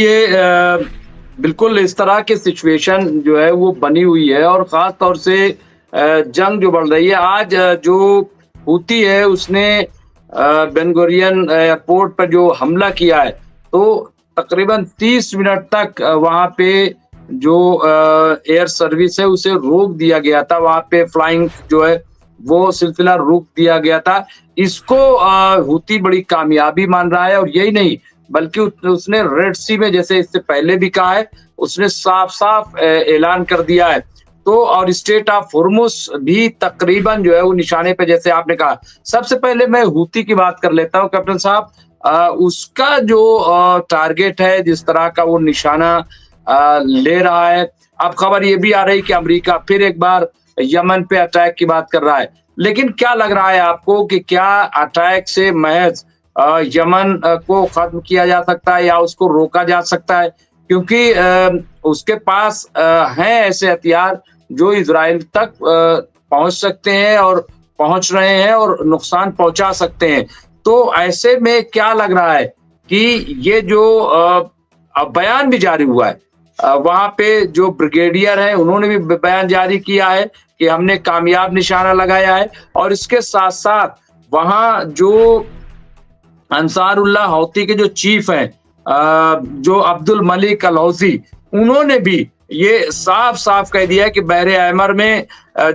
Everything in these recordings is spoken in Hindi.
देखिए बिल्कुल इस तरह की सिचुएशन जो है वो बनी हुई है और ख़ास तौर से जंग जो बढ़ रही है आज जो हूती है उसने बेन गुरियन एयरपोर्ट पर जो हमला किया है, तो तकरीबन 30 मिनट तक वहाँ पे जो एयर सर्विस है उसे रोक दिया गया था, वहाँ पे फ्लाइंग जो है वो सिलसिला रोक दिया गया था। इसको हूती बड़ी कामयाबी मान रहा है और यही नहीं बल्कि उसने रेड सी में जैसे इससे पहले भी कहा है, उसने साफ-साफ ऐलान कर दिया है। तो और स्ट्रेट ऑफ हॉर्मुज़ भी तकरीबन जो है वो निशाने पे जैसे आपने कहा। सबसे पहले मैं हूती की बात कर लेता हूँ कैप्टन साहब उसका जो टारगेट है जिस तरह का वो निशाना ले रहा है। अब खबर ये भी आ रही है कि अमेरिका फिर एक बार यमन पे अटैक की बात कर रहा है। लेकिन क्या लग रहा है आपको कि क्या अटैक से महज़ यमन को खत्म किया जा सकता है या उसको रोका जा सकता है? क्योंकि उसके पास हैं ऐसे हथियार जो इज़राइल तक पहुँच सकते हैं और पहुँच रहे हैं और नुकसान पहुँचा सकते हैं। तो ऐसे में क्या लग रहा है कि ये जो बयान भी जारी हुआ है वहाँ पे जो ब्रिगेडियर हैं उन्होंने भी बयान जारी किया है कि हमने कामयाब निशाना लगाया है और इसके साथ-साथ वहाँ जो अंसारुल्लाह हौती के जो चीफ हैं जो अब्दुल मलिक अल-हौसी उन्होंने भी ये साफ-साफ कह दिया है कि बहरे अहमर में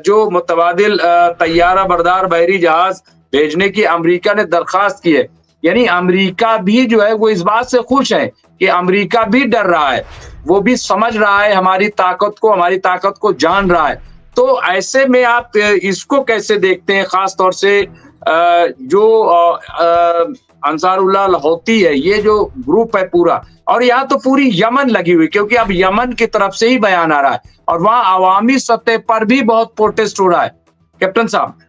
जो मुतबादिल तैयारा बरदार बहरी जहाज भेजने की अमेरिका ने दरख्वास्त की है। यानी अमेरिका भी जो है वो इस बात से खुश है कि अमेरिका भी डर रहा है। वो भी समझ रहा है हमारी ताकत को जान रहा है। तो ऐसे में आप इसको कैसे देखते हैं ख़ास तौर से जो अंसारुल्लाह हौती है, ये जो ग्रुप है पूरा और यहाँ तो पूरी यमन लगी हुई क्योंकि अब यमन की तरफ से ही बयान आ रहा है और वहाँ अवामी सतह पर भी बहुत प्रोटेस्ट हो रहा है। कैप्टन साहब।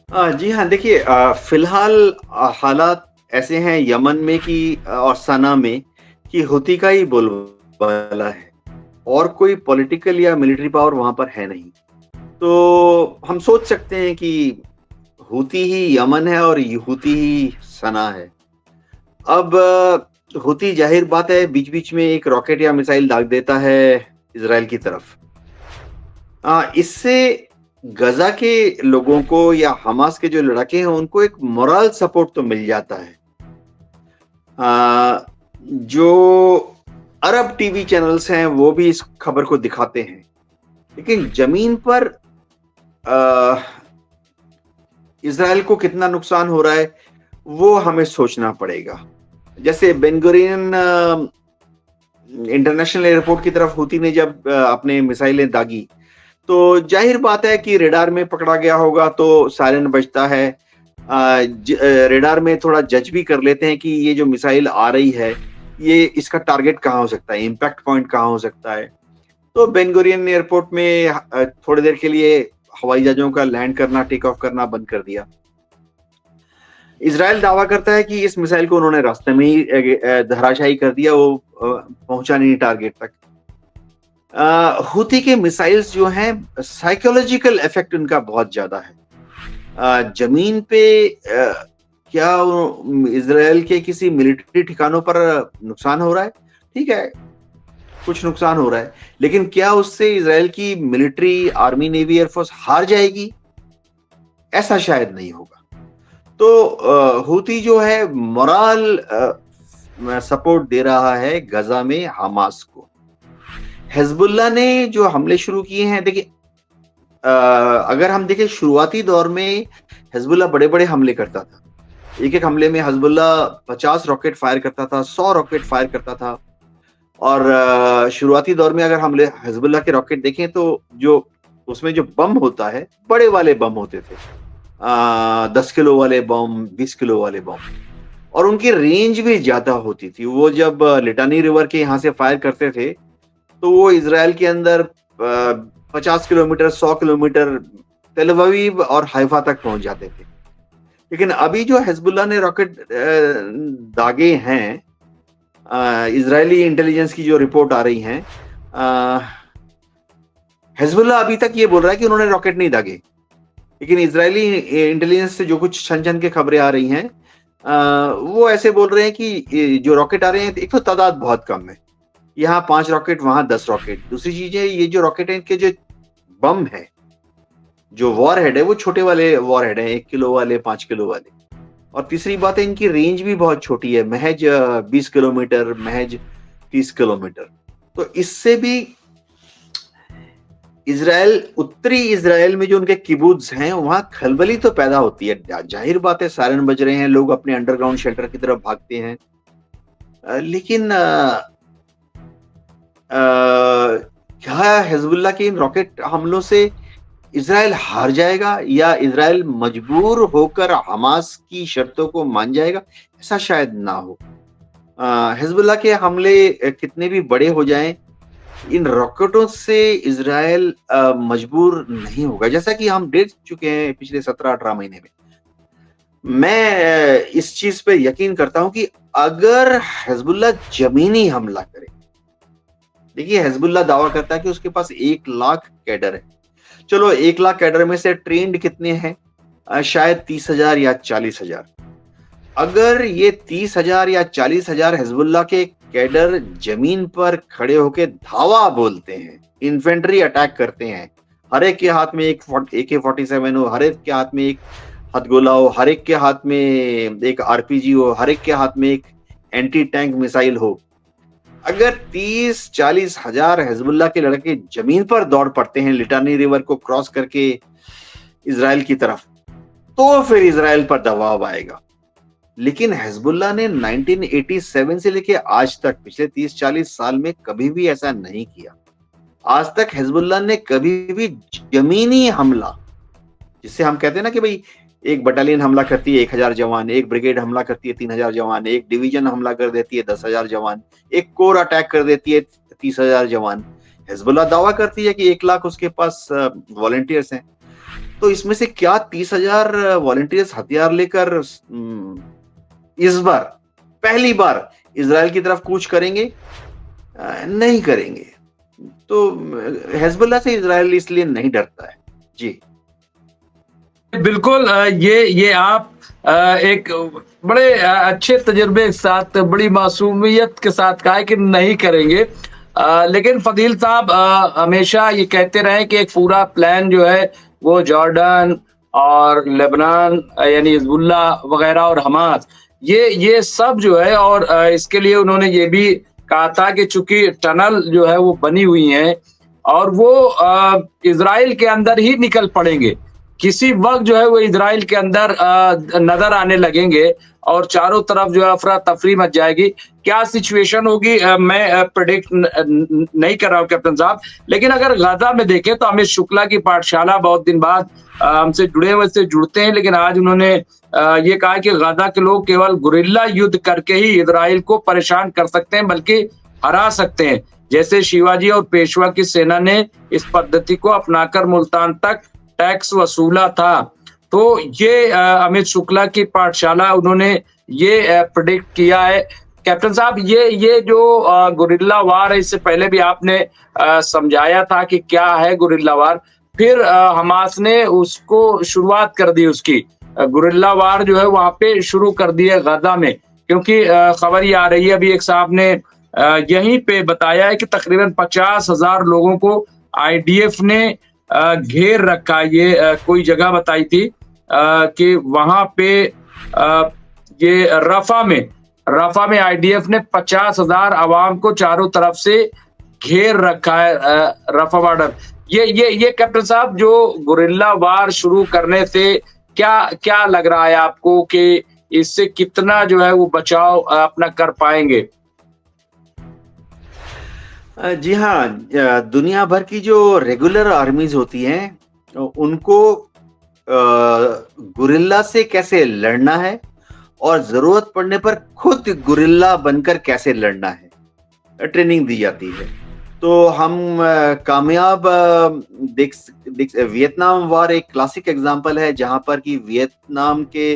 जी हाँ, देखिए फिलहाल हालात ऐसे हैं यमन में कि और सना में कि हूती का ही बोलबाला है और कोई पॉलिटिकल या मिलिट्री पावर वहाँ पर है नहीं। तो हम सोच सकते हैं कि हूती ही यमन है और हूती ही सना है। अब हूती ज़ाहिर बात है बीच-बीच में एक रॉकेट या मिसाइल दाग देता है इज़राइल की तरफ। इससे गजा के लोगों को या हमास के जो लड़ाके हैं उनको एक मोरल सपोर्ट तो मिल जाता है। जो अरब टीवी चैनल्स हैं वो भी इस खबर को दिखाते हैं, लेकिन जमीन पर इज़राइल को कितना नुकसान हो रहा है वो हमें सोचना पड़ेगा। जैसे बेन गुरियन इंटरनेशनल एयरपोर्ट की तरफ हूती ने जब अपने मिसाइलें दागी तो जाहिर बात है कि रेडार में पकड़ा गया होगा तो सायरन बजता है। रेडार में थोड़ा जज भी कर लेते हैं कि ये जो मिसाइल आ रही है ये इसका टारगेट कहाँ हो सकता है, इम्पैक्ट पॉइंट कहाँ हो सकता है। तो बेन गुरियन एयरपोर्ट में थोड़ी देर के लिए हवाई जहाजों का लैंड करना, टेक ऑफ करना बंद कर दिया। इज़राइल दावा करता है कि इस मिसाइल को उन्होंने रास्ते में ही धराशायी कर दिया, वो पहुंचा नहीं टारगेट तक। हूती के मिसाइल्स जो हैं साइकोलॉजिकल इफेक्ट उनका बहुत ज्यादा है। जमीन पे क्या इजराइल के किसी मिलिट्री ठिकानों पर नुकसान हो रहा है? ठीक है, कुछ नुकसान हो रहा है, लेकिन क्या उससे इजराइल की मिलिट्री, आर्मी, नेवी, एयरफोर्स हार जाएगी? ऐसा शायद नहीं होगा। तो हूती जो है मोरल सपोर्ट दे रहा है गजा में हमास को। हिजबुल्लाह ने जो हमले शुरू किए हैं, देखिए अगर हम देखें शुरुआती दौर में हिजबुल्लाह बड़े-बड़े हमले करता था। एक-एक हमले में हिजबुल्लाह 50 रॉकेट फायर करता था, 100 रॉकेट फायर करता था और शुरुआती दौर में अगर हमले हिजबुल्लाह के रॉकेट देखें तो जो उसमें जो बम होता है, बड़े वाले बम होते थे। 10 किलो वाले बम, 20 किलो वाले बम और उनकी रेंज भी ज़्यादा होती थी। वो जब लिटानी रिवर के यहाँ से फायर करते थे तो वो इज़राइल के अंदर 50 किलोमीटर, 100 किलोमीटर तेल अवीव और हाइफा तक पहुंच जाते थे। लेकिन अभी जो हिजबुल्लाह ने रॉकेट दागे हैं, इजरायली इंटेलिजेंस की जो रिपोर्ट आ रही है, हिजबुल्लाह अभी तक ये बोल रहा है कि उन्होंने रॉकेट नहीं दागे, लेकिन इजरायली इंटेलिजेंस से जो कुछ छन-छन के खबरें आ रही हैं वो ऐसे बोल रहे हैं कि ये जो रॉकेट आ रहे हैं, एक तो तादाद बहुत कम है, यहाँ 5 रॉकेट, वहां 10 रॉकेट। दूसरी चीज है, ये जो रॉकेट है, इनके जो बम है, जो वॉरहेड है, वो छोटे वाले वॉरहेड है, 1 किलो वाले, 5 किलो वाले। और तीसरी बात है, इनकी रेंज भी बहुत छोटी है, महज 20 किलोमीटर, महज 30 किलोमीटर। तो इससे भी इजराइल, उत्तरी इजराइल में जो उनके किबुत्ज हैं, वहां खलबली तो पैदा होती है। जाहिर बात है, सायरन बज रहे हैं, लोग अपने अंडरग्राउंड शेल्टर की तरफ भागते हैं। लेकिन क्या हिजबुल्लाह के इन रॉकेट हमलों से इजराइल हार जाएगा, या इजराइल मजबूर होकर हमास की शर्तों को मान जाएगा? ऐसा शायद ना हो। हिजबुल्लाह के हमले कितने भी बड़े हो जाएं, इन रॉकेटों से इजराइल मजबूर नहीं होगा, जैसा कि हम देख चुके हैं पिछले 17-18 महीने में। मैं इस चीज पे यकीन करता हूं कि अगर हिजबुल्लाह जमीनी हमला करे, देखिए हिजबुल्लाह दावा करता है कि उसके पास 1 लाख कैडर है। चलो 1 लाख कैडर में से ट्रेंड कितने हैं? शायद 30,000 या 40,000। अगर ये 30,000 या 40,000 हिजबुल्लाह के कैडर जमीन पर खड़े होके धावा बोलते हैं, इन्फेंट्री अटैक करते हैं, हर एक के हाथ में एक AK-47 हो, हर एक के हाथ में एक हथगोला हो, हर एक के हाथ में एक RPG हो, हर एक के हाथ में एक एंटी टैंक मिसाइल हो। अगर 30-40 हजार हिजबुल्लाह के लड़के जमीन पर दौड़ पड़ते हैं लिटानी रिवर को क्रॉस करके इजराइल की तरफ, तो फिर इजराइल पर दबाव आएगा। लेकिन हिजबुल्लाह ने 1987 से लेके आज तक, पिछले 30-40 साल में कभी भी ऐसा नहीं किया। आज तक हिजबुल्लाह ने कभी भी जमीनी हमला, जिससे हम कहते हैं ना कि भाई एक बटालियन हमला करती है 1,000 जवान, एक ब्रिगेड हमला करती है 3,000 जवान, एक डिवीजन हमला कर देती है 10,000 जवान, एक कोर अटैक कर देती है 30,000 जवान। हिजबुल्लाह दावा करती है कि 1 लाख उसके पास वॉलंटियर्स हैं। तो इसमें से क्या 30,000 वॉलंटियर्स हथियार लेकर इस बार पहली बार इजराइल की तरफ कूच करेंगे? नहीं करेंगे। तो हिजबुल्लाह से इजराइल इसलिए नहीं डरता है। जी बिल्कुल, ये आप एक बड़े अच्छे तजुर्बे के साथ, बड़ी मासूमियत के साथ कहा है कि नहीं करेंगे। लेकिन फकील साहब हमेशा ये कहते रहे कि एक पूरा प्लान जो है वो जॉर्डन और लेबनान यानी हिजबुल्लाह वगैरह और हमास, ये सब जो है, और इसके लिए उन्होंने ये भी कहा था कि चूंकि टनल जो है वो बनी हुई है और वो इजराइल के अंदर ही निकल पड़ेंगे, किसी वक्त जो है वो इजराइल के अंदर नजर आने लगेंगे और चारों तरफ जो है अफरा तफरी मच जाएगी। क्या सिचुएशन होगी मैं प्रेडिक्ट नहीं कर रहा हूँ कैप्टन साहब, लेकिन अगर गाजा में देखें तो अमित शुक्ला की पाठशाला बहुत दिन बाद हमसे जुड़े हुए से जुड़ते हैं, लेकिन आज उन्होंने ये कहा कि गाजा के लोग केवल गुरिल्ला युद्ध करके ही इजराइल को परेशान कर सकते हैं, बल्कि हरा सकते हैं, जैसे शिवाजी और पेशवा की सेना ने इस पद्धति को अपनाकर मुल्तान तक टैक्स वसूला था। तो ये अमित शुक्ला की पाठशाला, उन्होंने ये प्रेडिक्ट किया है। कैप्टन साहब, ये जो गुरिल्ला वार है, इससे पहले भी आपने समझाया था कि क्या है गुरिल्ला वार, फिर हमास ने उसको शुरुआत कर दी, उसकी गुरिल्ला वार जो है वहां पे शुरू कर दी है गाजा में, क्योंकि खबर ये आ रही है, अभी एक साहब ने यहीं पे बताया है कि तकरीबन 50,000 लोगों को IDF ने घेर रखा। ये कोई जगह बताई थी कि वहां पे ये रफा में IDF ने 50,000 अवाम को चारों तरफ से घेर रखा है, रफा बॉर्डर। ये कैप्टन साहब, जो गुरिल्ला वार शुरू करने से क्या लग रहा है आपको कि इससे कितना जो है वो बचाव अपना कर पाएंगे? जी हाँ, दुनिया भर की जो रेगुलर आर्मीज होती हैं उनको गुरिल्ला से कैसे लड़ना है और जरूरत पड़ने पर खुद गुरिल्ला बनकर कैसे लड़ना है, ट्रेनिंग दी जाती है। तो हम कामयाब वियतनाम वार एक क्लासिक एग्जांपल है, जहां पर कि वियतनाम के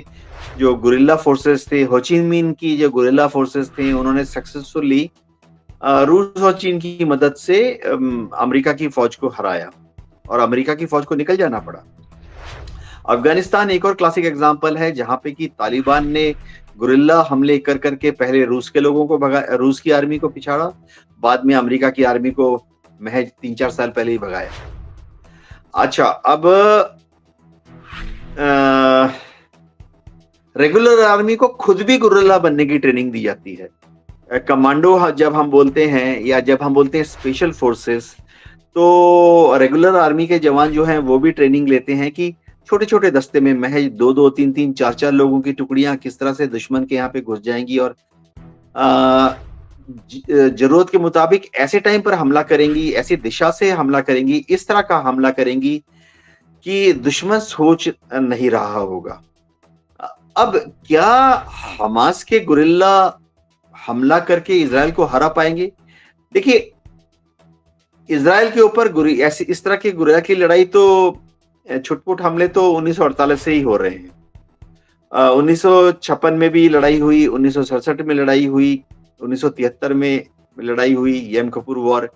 जो गुरिल्ला फोर्सेस थे, हो ची मिन की जो गुरिल्ला फोर्सेस थे, उन्होंने सक्सेसफुली रूस और चीन की मदद से अमेरिका की फौज को हराया और अमेरिका की फौज को निकल जाना पड़ा। अफगानिस्तान एक और क्लासिक एग्जांपल है, जहां पे कि तालिबान ने गुरिल्ला हमले कर करके पहले रूस के लोगों को भगा, रूस की आर्मी को पिछाड़ा, बाद में अमेरिका की आर्मी को महज 3-4 साल पहले ही भगाया। अच्छा, अब रेगुलर आर्मी को खुद भी गुरिल्ला बनने की ट्रेनिंग दी जाती है। कमांडो जब हम बोलते हैं या जब हम बोलते हैं स्पेशल फोर्सेस, तो रेगुलर आर्मी के जवान जो हैं वो भी ट्रेनिंग लेते हैं कि छोटे-छोटे दस्ते में महज 2-2, 3-3, 4-4 लोगों की टुकड़ियां किस तरह से दुश्मन के यहाँ पे घुस जाएंगी और जरूरत के मुताबिक ऐसे टाइम पर हमला करेंगी, ऐसी दिशा से हमला करेंगी, इस तरह का हमला करेंगी कि दुश्मन सोच नहीं रहा होगा। अब क्या हमास के गुरिल्ला हमला करके इजराइल को हरा पाएंगे? देखिए, इजराइल के ऊपर ऐसी इस तरह की गुरिल्ला की लड़ाई तो छुटपुट हमले तो 1948 से ही हो रहे हैं। 1956 में भी लड़ाई हुई, 1967 में लड़ाई हुई, 1973 में लड़ाई हुई, यम किपुर वॉर।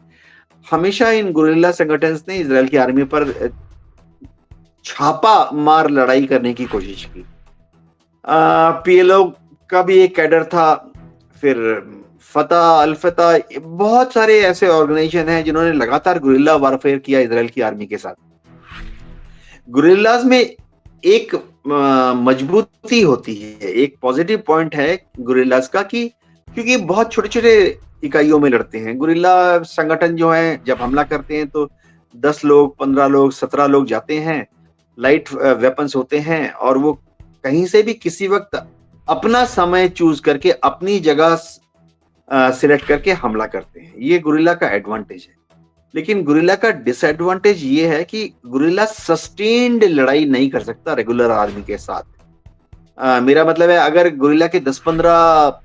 हमेशा इन गुरिल्ला संगठन ने इजराइल की आर्मी पर छापा मार लड़ाई करने की कोशिश की। पीएलओ का भी एक कैडर था, फिर फतह, अल फतह, बहुत सारे ऐसे ऑर्गेनाइजेशन हैं जिन्होंने लगातार गुरिल्ला वारफेयर किया इजराइल की आर्मी के साथ। गुरिल्लाज में एक मजबूती होती है, एक पॉजिटिव पॉइंट है गुरिल्लाज का कि क्योंकि बहुत छोटे-छोटे इकाइयों में लड़ते हैं। गुरिल्ला संगठन जो है जब हमला करते हैं तो 10 लोग, 15 लोग, 17 लोग जाते हैं, लाइट वेपन्स होते हैं और वो कहीं से भी किसी वक्त अपना समय चूज करके अपनी जगह सिलेक्ट करके हमला करते हैं। ये गुरिल्ला का एडवांटेज है। लेकिन गुरिल्ला का डिसएडवांटेज ये है कि गुरिल्ला सस्टेन्ड लड़ाई नहीं कर सकता रेगुलर आर्मी के साथ। मेरा मतलब है, अगर गुरिल्ला के 10-15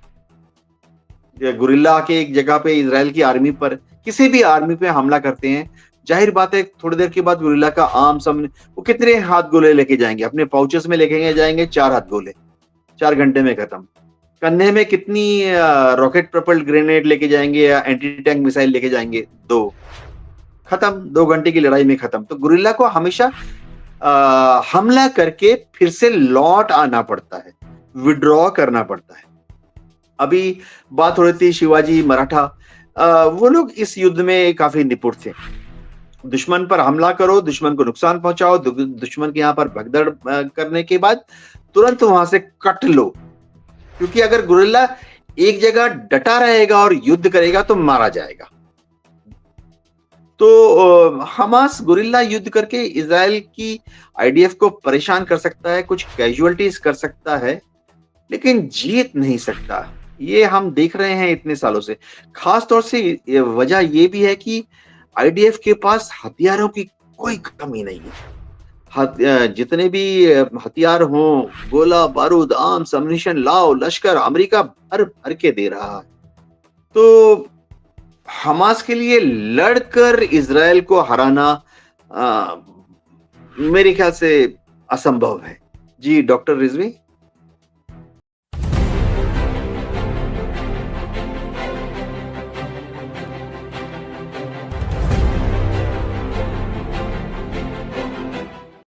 गुरिल्ला आके एक जगह पे इजराइल की आर्मी पर, किसी भी आर्मी पे हमला करते हैं, जाहिर बात है थोड़ी देर के बाद गुरिल्ला का आम सामने वो कितने हाथ गोले लेके जाएंगे? अपने पाउचेस में लेके जाएंगे 4 हाथ गोले, 4 घंटे में खत्म। कंधे में कितनी रॉकेट प्रोपल्ड ग्रेनेड लेके जाएंगे या एंटी टैंक मिसाइल लेके जाएंगे? 2, खत्म। 2 घंटे की लड़ाई में खत्म। तो गुरिल्ला को हमेशा हमला करके फिर से लौट आना पड़ता है, विड्रॉ करना पड़ता है। अभी बात हो रही थी शिवाजी मराठा, वो लोग इस युद्ध में काफी निपुण थे। दुश्मन पर हमला करो, दुश्मन को नुकसान पहुंचाओ, दुश्मन के यहाँ पर भगदड़ करने के बाद तुरंत वहां से कट लो, क्योंकि अगर गुरिल्ला एक जगह डटा रहेगा और युद्ध करेगा तो मारा जाएगा। तो हमास गुरिल्ला युद्ध करके इजराइल की आईडीएफ को परेशान कर सकता है, कुछ कैजुअलिटीज कर सकता है, लेकिन जीत नहीं सकता। ये हम देख रहे हैं इतने सालों से। खास तौर से वजह ये भी है कि आईडीएफ के पास हथियारों की कोई कमी नहीं है। जितने भी हथियार हों, गोला बारूद, आर्म्स, अम्युनिशन लाओ, लश्कर अमेरिका भर भर के दे रहा है। तो हमास के लिए लड़कर इजराइल को हराना मेरे ख्याल से असंभव है। जी डॉक्टर रिजवी।